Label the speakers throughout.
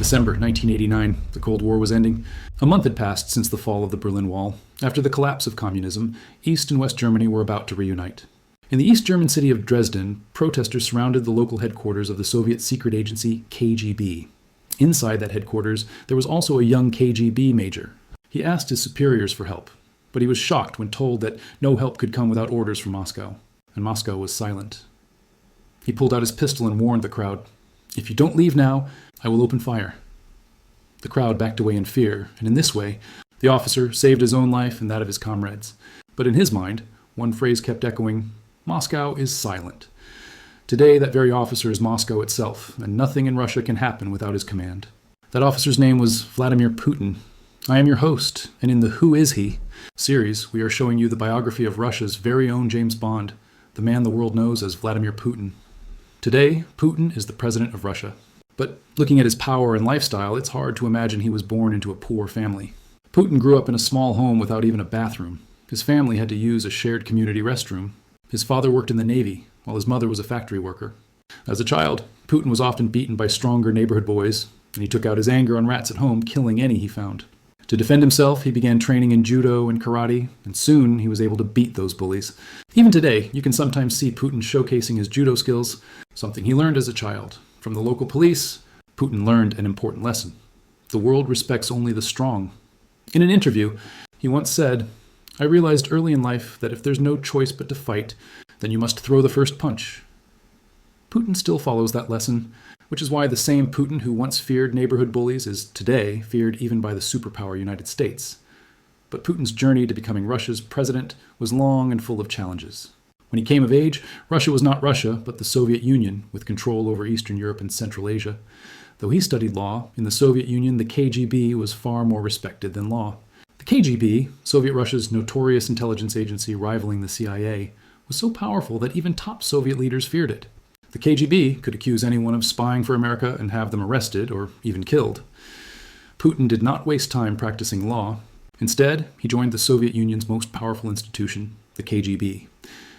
Speaker 1: December 1989, the Cold War was ending. A month had passed since the fall of the Berlin Wall. After the collapse of communism, East and West Germany were about to reunite. In the East German city of Dresden, protesters surrounded the local headquarters of the Soviet secret agency KGB. Inside that headquarters, there was also a young KGB major. He asked his superiors for help, but he was shocked when told that no help could come without orders from Moscow, and Moscow was silent. He pulled out his pistol and warned the crowd, "If you don't leave now, I will open fire." The crowd backed away in fear, and in this way, the officer saved his own life and that of his comrades. But in his mind, one phrase kept echoing, "Moscow is silent." Today, that very officer is Moscow itself, and nothing in Russia can happen without his command. That officer's name was Vladimir Putin. I am your host, and in the Who Is He series, we are showing you the biography of Russia's very own James Bond, the man the world knows as Vladimir Putin. Today, Putin is the president of Russia. But looking at his power and lifestyle, it's hard to imagine he was born into a poor family. Putin grew up in a small home without even a bathroom. His family had to use a shared community restroom. His father worked in the Navy, while his mother was a factory worker. As a child, Putin was often beaten by stronger neighborhood boys, and he took out his anger on rats at home, killing any he found. To defend himself, he began training in judo and karate, and soon he was able to beat those bullies. Even today, you can sometimes see Putin showcasing his judo skills, something he learned as a child. From the local police, Putin learned an important lesson. The world respects only the strong. In an interview, he once said, "I realized early in life that if there's no choice but to fight, then you must throw the first punch." Putin still follows that lesson, which is why the same Putin who once feared neighborhood bullies is today feared even by the superpower United States. But Putin's journey to becoming Russia's president was long and full of challenges. When he came of age, Russia was not Russia, but the Soviet Union, with control over Eastern Europe and Central Asia. Though he studied law, in the Soviet Union the KGB was far more respected than law. The KGB, Soviet Russia's notorious intelligence agency rivaling the CIA, was so powerful that even top Soviet leaders feared it. The KGB could accuse anyone of spying for America and have them arrested or even killed. Putin did not waste time practicing law. Instead, he joined the Soviet Union's most powerful institution, the KGB.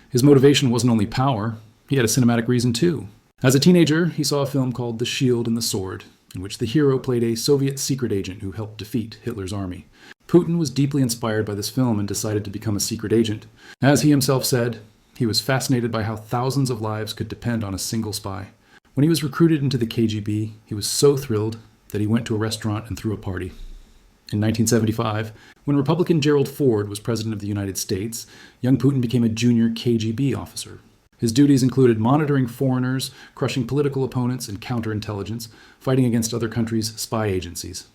Speaker 1: His motivation wasn't only power, he had a cinematic reason too. As a teenager, he saw a film called The Shield and the Sword, in which the hero played a Soviet secret agent who helped defeat Hitler's army. Putin was deeply inspired by this film and decided to become a secret agent. As he himself said, he was fascinated by how thousands of lives could depend on a single spy. When he was recruited into the KGB, he was so thrilled that he went to a restaurant and threw a party. In 1975, when Republican Gerald Ford was president of the United States, young Putin became a junior KGB officer. His duties included monitoring foreigners, crushing political opponents and counterintelligence, fighting against other countries' spy agencies.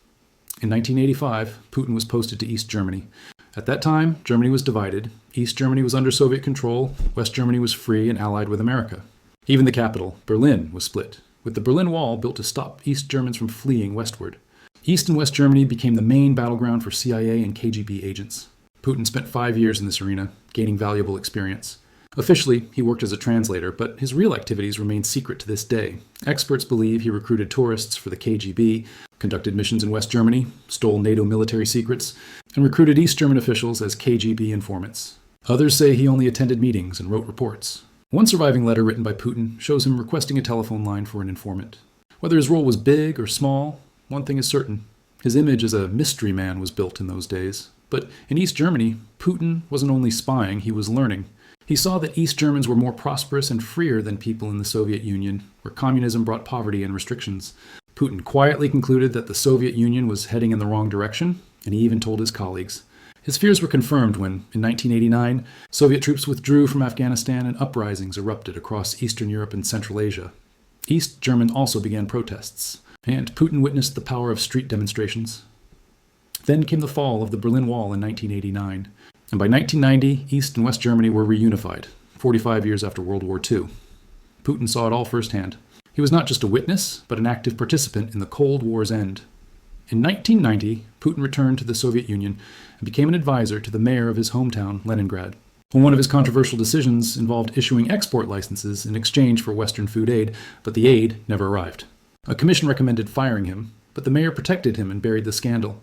Speaker 1: In 1985, Putin was posted to East Germany. At that time, Germany was divided. East Germany was under Soviet control, West Germany was free and allied with America. Even the capital, Berlin, was split, with the Berlin Wall built to stop East Germans from fleeing westward. East and West Germany became the main battleground for CIA and KGB agents. Putin spent 5 years in this arena, gaining valuable experience. Officially, he worked as a translator, but his real activities remain secret to this day. Experts believe he recruited tourists for the KGB, conducted missions in West Germany, stole NATO military secrets, and recruited East German officials as KGB informants. Others say he only attended meetings and wrote reports. One surviving letter written by Putin shows him requesting a telephone line for an informant. Whether his role was big or small, one thing is certain. His image as a mystery man was built in those days. But in East Germany, Putin wasn't only spying, he was learning. He saw that East Germans were more prosperous and freer than people in the Soviet Union, where communism brought poverty and restrictions. Putin quietly concluded that the Soviet Union was heading in the wrong direction, and he even told his colleagues. His fears were confirmed when, in 1989, Soviet troops withdrew from Afghanistan and uprisings erupted across Eastern Europe and Central Asia. East Germans also began protests, and Putin witnessed the power of street demonstrations. Then came the fall of the Berlin Wall in 1989, and by 1990, East and West Germany were reunified, 45 years after World War II. Putin saw it all firsthand. He was not just a witness, but an active participant in the Cold War's end. In 1990, Putin returned to the Soviet Union and became an advisor to the mayor of his hometown, Leningrad. One of his controversial decisions involved issuing export licenses in exchange for Western food aid, but the aid never arrived. A commission recommended firing him, but the mayor protected him and buried the scandal.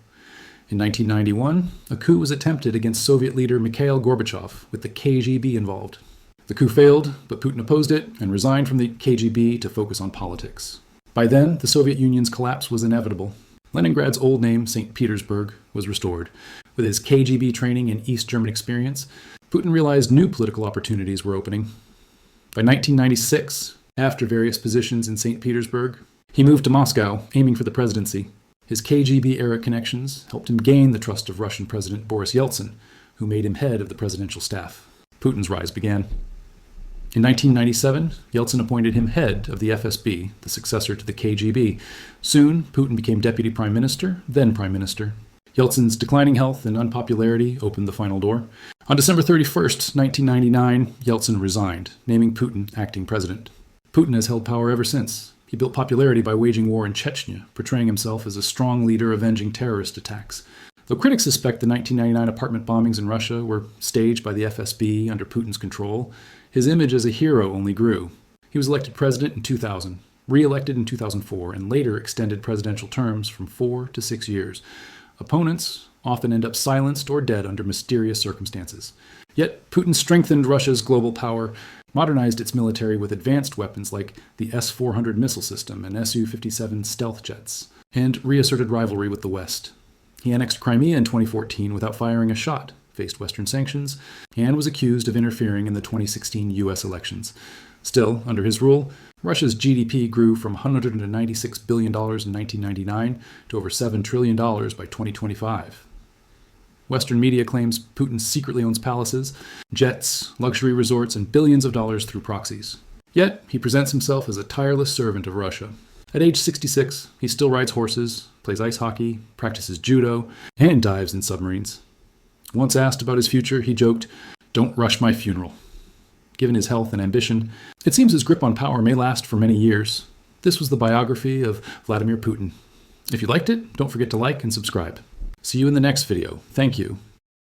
Speaker 1: In 1991, a coup was attempted against Soviet leader Mikhail Gorbachev, with the KGB involved. The coup failed, but Putin opposed it and resigned from the KGB to focus on politics. By then, the Soviet Union's collapse was inevitable. Leningrad's old name, St. Petersburg, was restored. With his KGB training and East German experience, Putin realized new political opportunities were opening. By 1996, after various positions in St. Petersburg, he moved to Moscow, aiming for the presidency. His KGB-era connections helped him gain the trust of Russian President Boris Yeltsin, who made him head of the presidential staff. Putin's rise began. In 1997, Yeltsin appointed him head of the FSB, the successor to the KGB. Soon, Putin became deputy prime minister, then prime minister. Yeltsin's declining health and unpopularity opened the final door. On December 31st, 1999, Yeltsin resigned, naming Putin acting president. Putin has held power ever since. He built popularity by waging war in Chechnya, portraying himself as a strong leader avenging terrorist attacks. Though critics suspect the 1999 apartment bombings in Russia were staged by the FSB under Putin's control, his image as a hero only grew. He was elected president in 2000, re-elected in 2004, and later extended presidential terms from 4 to 6 years. Opponents often end up silenced or dead under mysterious circumstances. Yet Putin strengthened Russia's global power, modernized its military with advanced weapons like the S-400 missile system and Su-57 stealth jets, and reasserted rivalry with the West. He annexed Crimea in 2014 without firing a shot, faced Western sanctions, and was accused of interfering in the 2016 U.S. elections. Still, under his rule, Russia's GDP grew from $196 billion in 1999 to over $7 trillion by 2025. Western media claims Putin secretly owns palaces, jets, luxury resorts, and billions of dollars through proxies. Yet, he presents himself as a tireless servant of Russia. At age 66, he still rides horses, plays ice hockey, practices judo, and dives in submarines. Once asked about his future, he joked, "Don't rush my funeral." Given his health and ambition, it seems his grip on power may last for many years. This was the biography of Vladimir Putin. If you liked it, don't forget to like and subscribe. See you in the next video. Thank you.